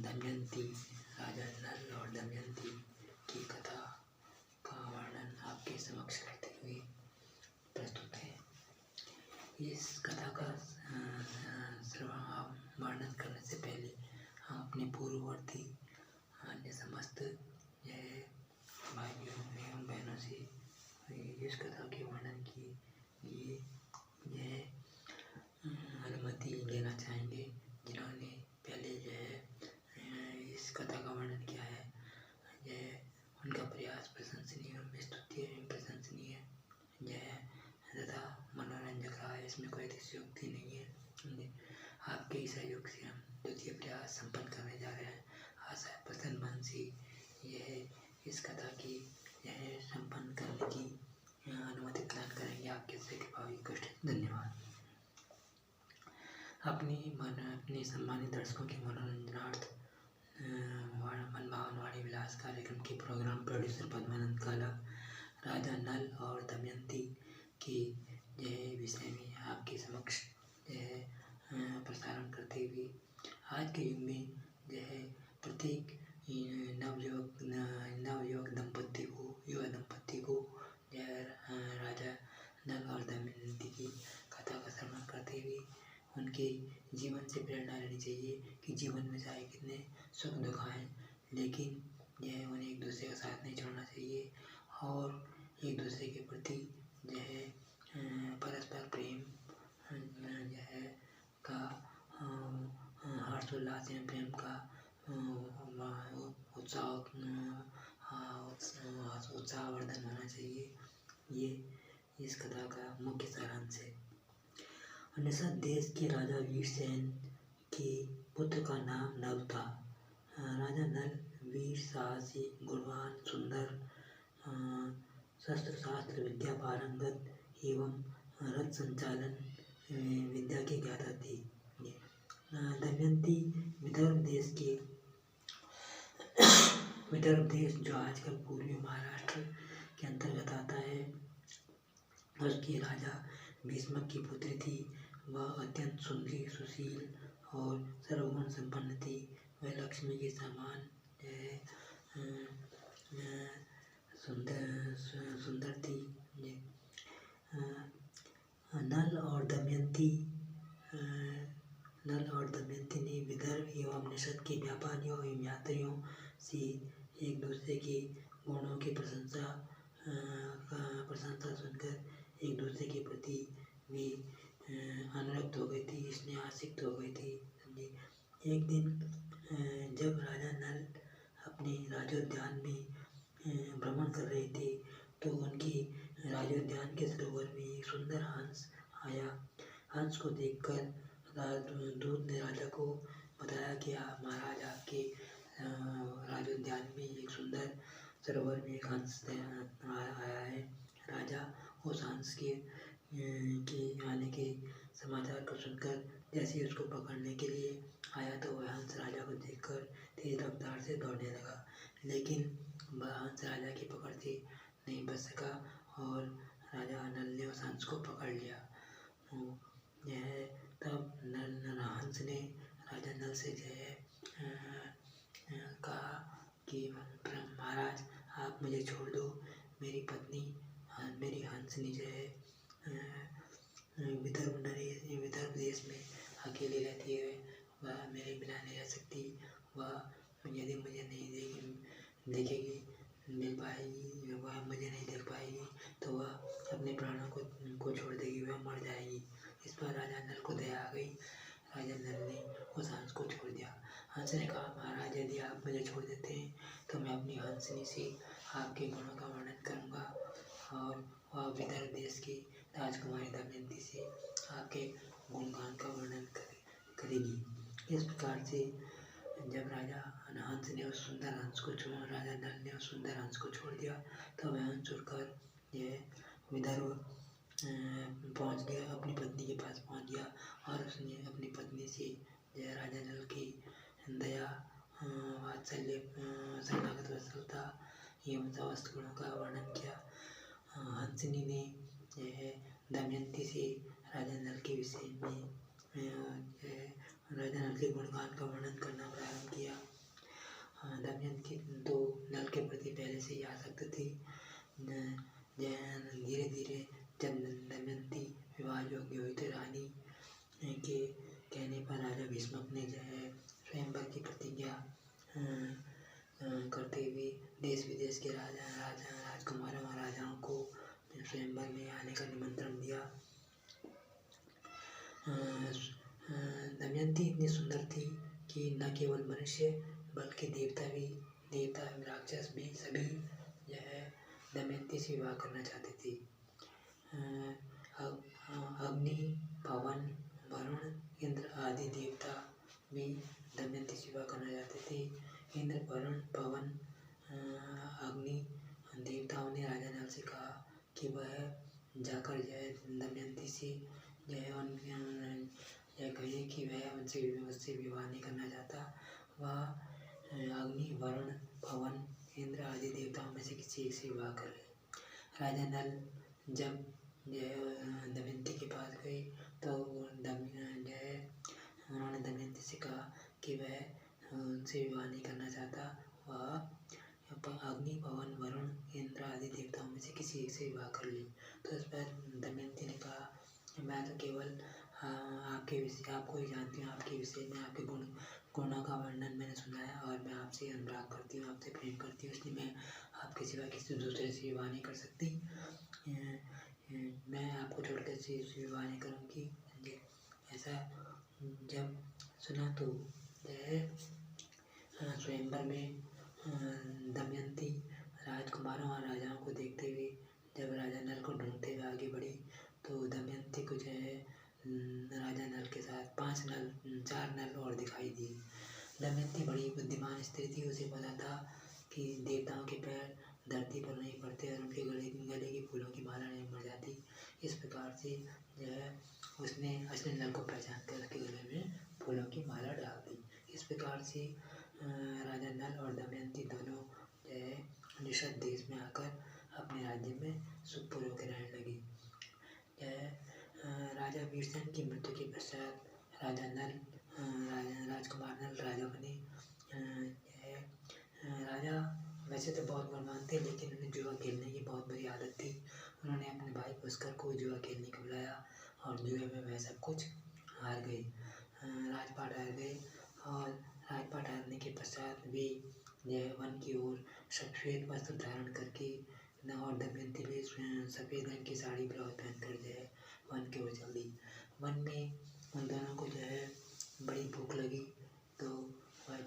दमयंती, राजा नल और दमयंती की कथा का वर्णन आपके समक्ष करते हुए प्रस्तुत है। इस कथा का वर्णन करने से पहले हम अपने पूर्ववर्ती अन्य समस्त भाइयों एवं बहनों से इस कथा के वर्णन के लिए यह अनुमति लेना चाहेंगे, जिन्होंने पहले इस कथा का वर्णन किया है। यह उनका प्रयास प्रशंसनीय और स्तुत्य एवं प्रशंसनीय है। यह तथा मनोरंजक रहा है, इसमें कोई अतिशयोक्ति नहीं है। आपके सहयोग से हम द्वितीय प्रयास संपन्न करने जा रहे हैं। आशा है प्रसन्न मन से यह इस कथा की संपन्न करने की अनुमति प्रदान करेंगे। आपके से कृपा कष्ट धन्यवाद। अपने सम्मानित दर्शकों के मनोरंजनार्थ मनभावन वाणी विलास कार्यक्रम के प्रोग्राम प्रोड्यूसर पद्मानंद काला राजा नल और दमयंती के विषय में आपके समक्ष प्रसारण करते हुए आज के युग में प्रत्येक नवयुवक युवा दंपत्ति को राजा नल और दमयंती की कथा का श्रवण करते हुए उनके जीवन से प्रेरणा लेनी चाहिए कि जीवन में चाहे कितने सुख दुख आए, लेकिन उन्हें एक दूसरे का साथ नहीं छोड़ना चाहिए और एक दूसरे के प्रति परस्पर प्रेम का हर्षोल्लास एवं प्रेम का उत्साहवर्धन होना चाहिए। ये इस कथा का मुख्य सारांश है। निषद देश के राजा वीरसेन के पुत्र का नाम नल था। राजा नल वीर, साहसी, गुणवान, सुंदर, शस्त्र शास्त्र विद्या पारंगत एवं रथ संचालन विद्या के ज्ञाता थे। दमयंती विदर्भ देश जो आजकल पूर्वी महाराष्ट्र के अंतर्गत आता है, उसके राजा भीष्मक की पुत्री थी। वह अत्यंत सुंदरी, सुशील और सर्वगुण संपन्न थी। वह लक्ष्मी के समान सुंदर थी। नल और दमयंती ने विदर्भ एवं निषद के व्यापारियों एवं यात्रियों से एक दूसरे के गुणों की प्रशंसा सुनकर एक दूसरे के प्रति वे अनुरक्त हो गई थी, इसने आसक्त हो गई थी। एक दिन जब राजा नल अपने राजोद्यान में भ्रमण कर रहे थे, तो उनके राजोद्यान के सरोवर में एक सुंदर हंस आया। हंस को देखकर दूत ने राजा को बताया कि महाराज, आपके राजोद्यान में एक सुंदर सरोवर में एक हंस आया है। राजा उस हंस के आने के समाचार को सुनकर जैसे ही उसको पकड़ने के लिए आया, तो वह हंस राजा को देखकर तेज रफ्तार से दौड़ने लगा, लेकिन वह हंस राजा की पकड़ से नहीं बच सका और राजा नल ने उस हंस को पकड़ लिया। तब हंस ने राजा नल से कहा कि महाराज, आप मुझे छोड़ दो। मेरी पत्नी मेरी हंसनी विदर्भ देश में अकेली रहती है। वह मेरे बिना नहीं रह सकती। वह यदि मुझे नहीं देखेगी, मिल पाएगी, वह मुझे नहीं देख पाएगी, तो वह अपने प्राणों को छोड़ देगी, वह मर जाएगी। इस पर राजा नल को दया आ गई। राजा नल ने उस हंस को छोड़ दिया। हंस ने कहा, महाराज, यदि आप मुझे छोड़ देते हैं तो मैं अपनी हंसनी से आपके गुणों का वर्णन करूँगा और वह विदर्भ देश की राजकुमारी दमयंती से आपके गुणगान का वर्णन करेगी। इस प्रकार से जब राजा हंस ने उस सुंदर हंस को राजा नल ने उस सुंदर हंस को छोड़ दिया, तो वह हंस उड़कर विदर्भ पहुँच गया, अपनी पत्नी के पास पहुँच गया और उसने अपनी पत्नी से राजा नल की दया, वात्सल्य, शरणागत वत्सलता एवं समस्त गुणों का वर्णन किया। हंसनी ने दमयंती से राजा नल के विषय में राजा नल के गुणगान का वर्णन करना प्रारंभ किया। करते हुए देश विदेश के राजकुमारों और राजाओं को स्वयंवर में आने का निमंत्रण दिया। दमयंती इतनी सुंदर थी कि न केवल मनुष्य बल्कि देवता राक्षस भी सभी यह दमयंती से विवाह करना चाहते थे। अग्नि, पवन, वरुण, इंद्र आदि देवता भी दमयंती से विवाह करना चाहते थे। इंद्र, वरुण, पवन, अग्नि देवताओं ने राजा नल से कहा कि वह जाकर दमयंती से यह कहे कि वह उससे विवाह नहीं करना चाहता। वह अग्नि, वरुण, पवन, इंद्र आदि देवताओं में से किसी एक से विवाह कर ले। राजा नल जब दमयंती के पास गए तो उन्होंने दमयंती से कहा कि वह उनसे विवाह नहीं करना चाहता। वह अग्नि, पवन, वरुण, इंद्र आदि देवताओं में से किसी एक से विवाह कर ली। तो इस पर दमयंती ने कहा, मैं तो केवल आपको ही जानती हूँ, आपके विषय में आपके गुणों का वर्णन मैंने सुना है और मैं आपसे अनुराग करती हूँ, आपसे प्रेम करती हूँ, इसलिए मैं आपके सिवा किसी दूसरे से विवाह नहीं कर सकती। मैं आपको छोड़कर किसी से विवाह नहीं करूँगी। ऐसा जब सुना तो स्वयंवर में दमयंती राजकुमारों और राजाओं को देखते हुए जब राजा नल को ढूंढते हुए आगे बढ़ी तो दमयंती को राजा नल के साथ 4 नल और दिखाई दिए। दमयंती बड़ी बुद्धिमान स्त्री थी। उसे पता था कि देवताओं के पैर धरती पर नहीं पड़ते और उनके गले की फूलों की माला नहीं मर जाती। इस प्रकार से उसने असली नल को पहचान कर उसके गले में फूलों की माला डाल दी। इस प्रकार से राजा नल और दमयंती दोनों निषद देश में आकर अपने राज्य में सुखपूर्वक रहने लगी। राजा वीरसेन की मृत्यु के पश्चात राजकुमार नल राजा बने। राजा वैसे तो बहुत बलवान थे, लेकिन उन्हें जुआ खेलने की बहुत बुरी आदत थी। उन्होंने अपने भाई पुष्कर को जुआ खेलने को बुलाया और जुए में वह सब कुछ हार गए। राजपाट हार गए और राजपाट हारने के पश्चात वे वन की ओर सफेद वस्त्र धारण करके और दमयंती भी सफेद रंग की साड़ी ब्लाउज पहनकर वन की ओर चल दी। वन में उन दोनों को बड़ी भूख लगी तो वह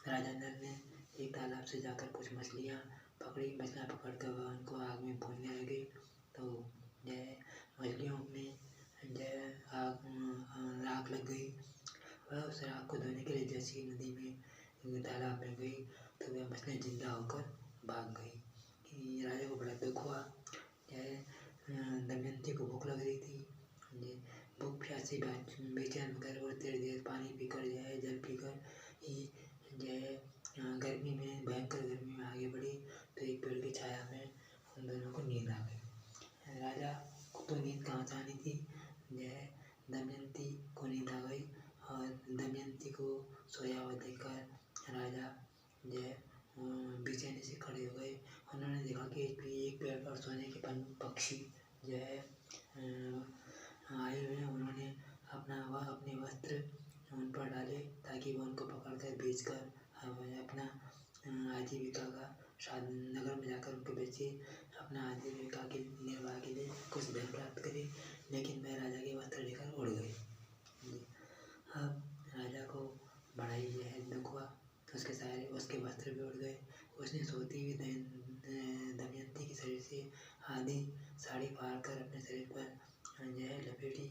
राजा नल ने एक तालाब से जाकर कुछ मछलियाँ पकड़कर वह उनको आग में भूनने लगे। तो मछलियों में राख लग गई। वह उस राख को धोने के लिए जैसी नदी में तालाब में गई तो वह मछलियाँ जिंदा होकर भाग गई। राजा को बड़ा दुख हुआ। दमयंती को भूख लग रही थी। भूख प्यास से बेचैन होकर और देर देर पानी पीकर जल पीकर गर्मी में भयंकर गर्मी में आगे बढ़ी तो एक पेड़ की छाया में उन दोनों को नींद आ गई। राजा को तो नींद कहाँ से आनी थी। दमयंती को नींद आ गई और दमयंती को सोया हुआ देखकर राजा बेचैनी से खड़े हो गए। उन्होंने देखा कि एक पेड़ पर सोने के पक्षी आए हुए हैं। उन्होंने अपने वस्त्र उन पर डाले ताकि वह उनको पकड़कर बेचकर अपना आजीविका का नगर में जाकर उनको बेचे, अपना आजीविका के निर्वाह के लिए कुछ धन प्राप्त करे। लेकिन वह राजा के वस्त्र लेकर उड़ गए। अब राजा को बड़ा ही दुख हुआ। उसके वस्त्र भी उड़ गए। उसने सोती हुई दमयंती के शरीर से आधी साड़ी फाड़ कर अपने शरीर पर लपेटी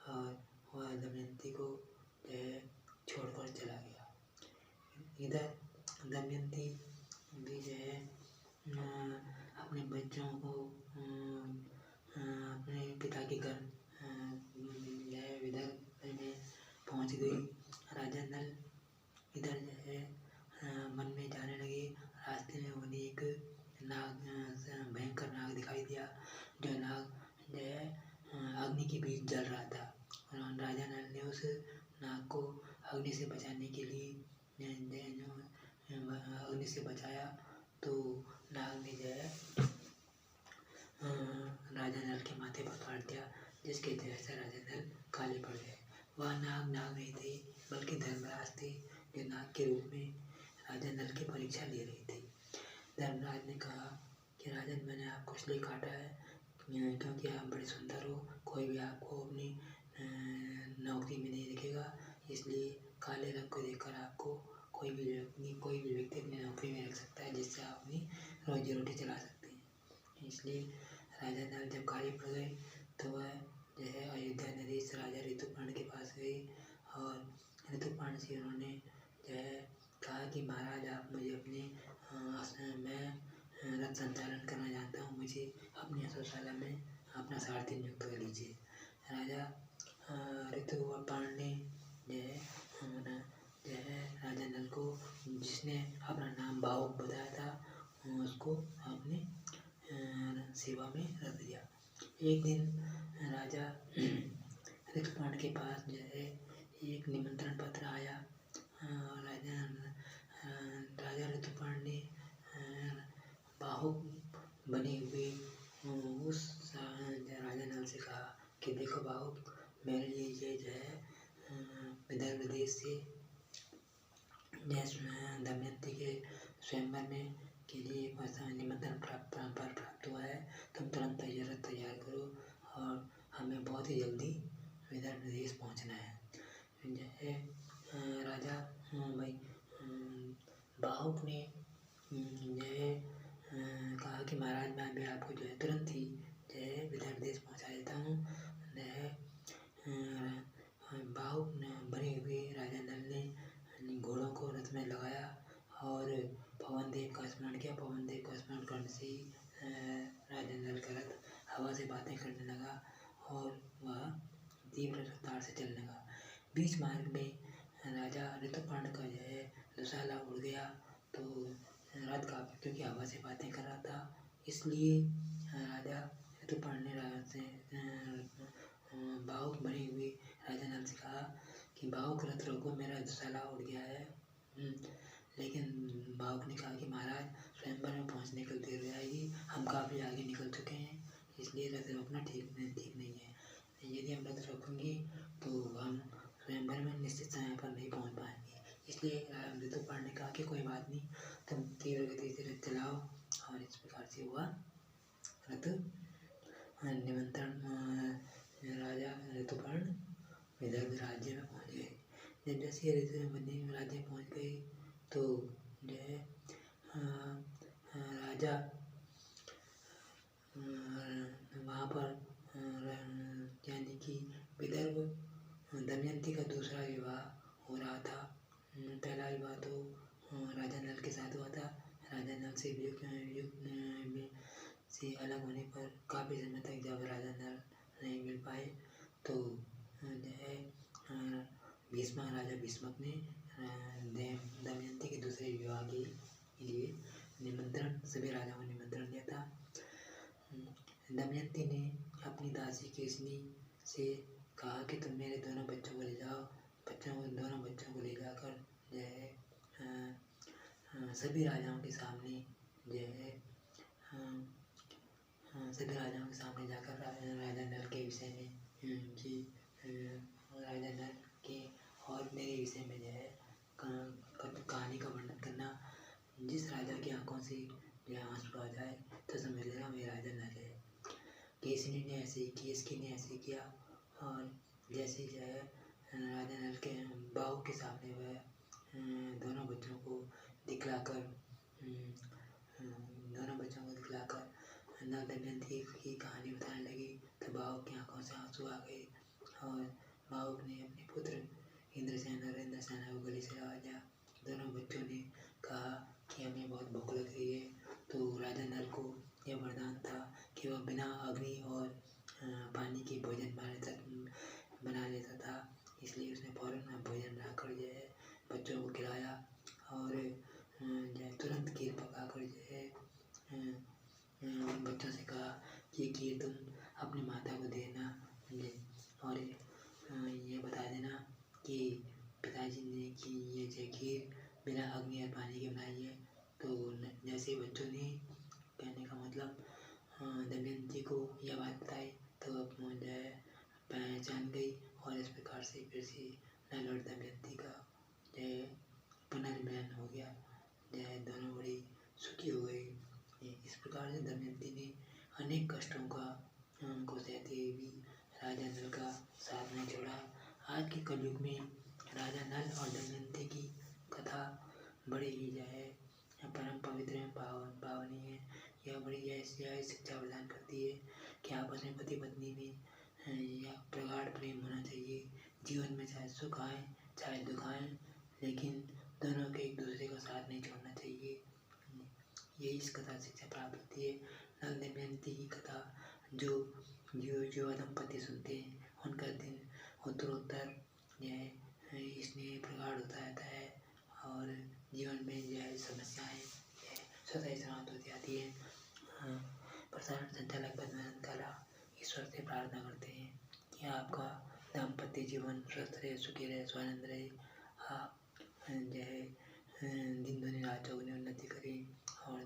और वह दमयंती को छोड़कर चला गया। इधर दमयंती भी अपने बच्चों को अपने पिता के घर विदर्भ में पहुंच गई। राजा नल इधर वन में जाने लगे। रास्ते में उन्हें एक भयंकर नाग दिखाई दिया। जो नाग अग्नि के बीच जल रहा था। राजा नल ने उस नाग को अग्नि से बचाने के लिए अग्नि से बचाया तो नाग ने राजा नल के माथे पर काट दिया, जिसके जहर से राजा नल काले पड़ गए। वह नाग नहीं थे बल्कि धर्मराज थे, जो नाग के रूप में राजा नल की परीक्षा ले रही थी। धर्मराज ने कहा कि राजन, मैंने आपको इसलिए काटा है क्योंकि आप बड़े सुंदर हो, कोई भी आपको अपनी नौकरी में नहीं रखेगा, इसलिए काले रंग को देखकर आपको कोई भी व्यक्ति अपनी नौकरी में रख सकता है, जिससे आप अपनी रोजी रोटी चला सकते हैं। इसलिए राजा नल जब खाली पड़ गए तो वह जो है अयोध्या नरेश राजा ऋतुपर्ण के पास गई और ऋतुपर्ण से उन्होंने जो है कहा कि महाराज, आप मुझे मैं रथ संचालन करना जानता हूँ, मुझे अपने अश्वशाला में अपना सारथी नियुक्त कर लीजिए। राजा ऋतुपर्ण ने जो है राजा नल को, जिसने अपना नाम बाहुक बताया था, उसको अपने सेवा में रख दिया। एक दिन राजा ऋतुपर्ण के पास जो है एक निमंत्रण पत्र आया। राजा ऋतुपर्ण ने बाहुक बने हुए उस राजा नल से कहा कि देखो बाहुक, मेरे लिए ये जो है विदर्भ देश से दमयंती के स्वयंवर में के लिए निमंत्रण प्राप्त हुआ है। तुम तुरंत तैयार करो और हमें बहुत ही जल्दी विदर्भ देश पहुंचना है। राजा बाहुक ने कहा कि महाराज, मैं भी आपको जो है तुरंत ही जो है विदर्भ देश पहुंचा देता हूँ। बाहुक बने हुए राजा नल ने घोड़ों को रथ में लगाया और पवन देव का स्मरण किया। पवन देव का स्मरण करने से ही राजा नल का रथ हवा से बातें करने लगा और वह तीव्र रफ्तार से चलने लगा। बीच मार्ग में राजा ऋतुपर्ण का जो है दुशाला उड़ गया, तो रथ का, क्योंकि हवा से बातें कर रहा था, इसलिए राजा ऋतुपर्ण ने बाहुक बने हुए राजा नल से कहा कि बाहुक, रथ रोको, मेरा दुशाला उड़ गया है। लेकिन बाहुक ने कहा कि महाराज, स्वयंवर में पहुंचने को देर हो जाएगी, हम काफ़ी आगे निकल चुके हैं, इसलिए रथ रोकना ठीक नहीं है। यदि हम रथ रोकेंगे तो हम स्वयंवर में निश्चित समय पर नहीं पहुंच पाएंगे। इसलिए ऋतुपर्ण ने कहा कि कोई बात नहीं, तुम तीव्र गति से रथ चलाओ। और इस प्रकार से हुआ। रथ निमंत्रण राजा ऋतुपर्ण विदर्भ राज्य में पहुंच गए। जब जैसे विदर्भ राज्य में पहुंच गए तो जो है राजा वहाँ पर यानी कि विदर्भ दमयंती का दूसरा विवाह हो रहा था। पहला विवाह तो राजा नल के साथ हुआ था। राजा नल से अलग होने पर काफ़ी समय तक जब राजा नल नहीं मिल पाए तो जो है राजा भीष्मक ने दमयंती के दूसरे विवाह के लिए सभी राजाओं को निमंत्रण दिया था। दमयंती ने अपनी दासी केसनी से कहा कि तुम मेरे दोनों बच्चों को ले जाओ। दोनों बच्चों को ले जाकर जो है सभी राजाओं के सामने जो है सभी राजाओं के सामने जाकर राजा नल के विषय में राजा नल के और मेरे विषय में जो है कहानी का वर्णन करना। जिस राजा की आंखों से जो आंसू आ जाए तो समझ लेना वे राजा नल है। केसनी ने ऐसे किया और जैसे जो है राजा नल के बाहु के सामने वह दोनों बच्चों को दिखलाकर दमयंती की कहानी बताने लगी तो बाहु की आंखों से आंसू आ गए और बाहु ने अपने पुत्र इंद्रसेन को गले से लगा लिया। दोनों बच्चों ने कहा कि हमें बहुत भूख लग रही है। तो राजा नल को यह वरदान था कि वह बिना अग्नि और पानी के भोजन बना लेता था। इसलिए उसने फौरन भोजन बनाकर जो है बच्चों को खिलाया और तुरंत खीर पकाकर जो है बच्चों से कहा कि खीर तुम अपनी माता को देना और ये बता देना कि पिताजी ने कि ये खीर बिना अग्नि और पानी के बनाई है। तो जैसे बच्चों ने कहने का मतलब दमयंती को यह बात बताई तो जो है पहचान गई और इस प्रकार से फिर से नल और दमयंती का जो है पुनर्मिलन हो गया। जो है दोनों बड़ी सुखी हो गई। इस प्रकार से दमयंती ने अनेक कष्टों को सहते हुए भी राजा नल का साथ नहीं छोड़ा। आज के कलयुग में राजा नल और दमयंती की कथा बड़ी ही जो है परम पवित्र एवं पावनी है। यह बड़ी यह शिक्षा प्रदान करती है कि आपस में पति पत्नी में यह प्रगाढ़ प्रेम होना चाहिए। जीवन में चाहे सुख आए चाहे दुख आए, लेकिन दोनों के एक दूसरे का साथ नहीं छोड़ना चाहिए। यही इस कथा से शिक्षा प्राप्त होती है। नल दमयंती की कथा जो युवा दंपति सुनते हैं, उनका दिन उत्तरोत्तर यह स्नेह प्रगाढ़ होता रहता है और जीवन में जो है समस्याएं स्वतः ही समाप्त हो जाती है। प्रसारण संचालक पद्मानंद काला ईश्वर से प्रार्थना करते हैं कि आपका दाम्पत्य जीवन स्वस्थ रहे, सुखी रहे, स्वानंद रहे। आप जो है दिन दुनी रात चौगुनी उन्नति करें और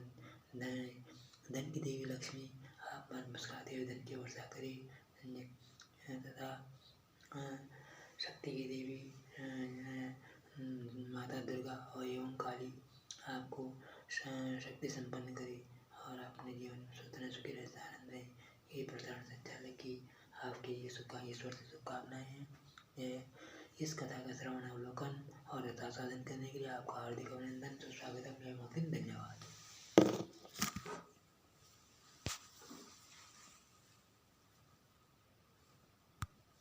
धन की देवी लक्ष्मी आप मन मुस्कुराते हुए धन की वर्षा करें तथा शक्ति की देवी माता दुर्गा और एवं काली आपको शक्ति संपन्न करे और अपने जीवन में सुख सुखी रहे, आनंद रहे। ये प्रसारण संचालक की आपके ये ईश्वर से शुभकामनाएं हैं। इस कथा का श्रवण, अवलोकन और यथासाधन करने के लिए आपका हार्दिक अभिनंदन।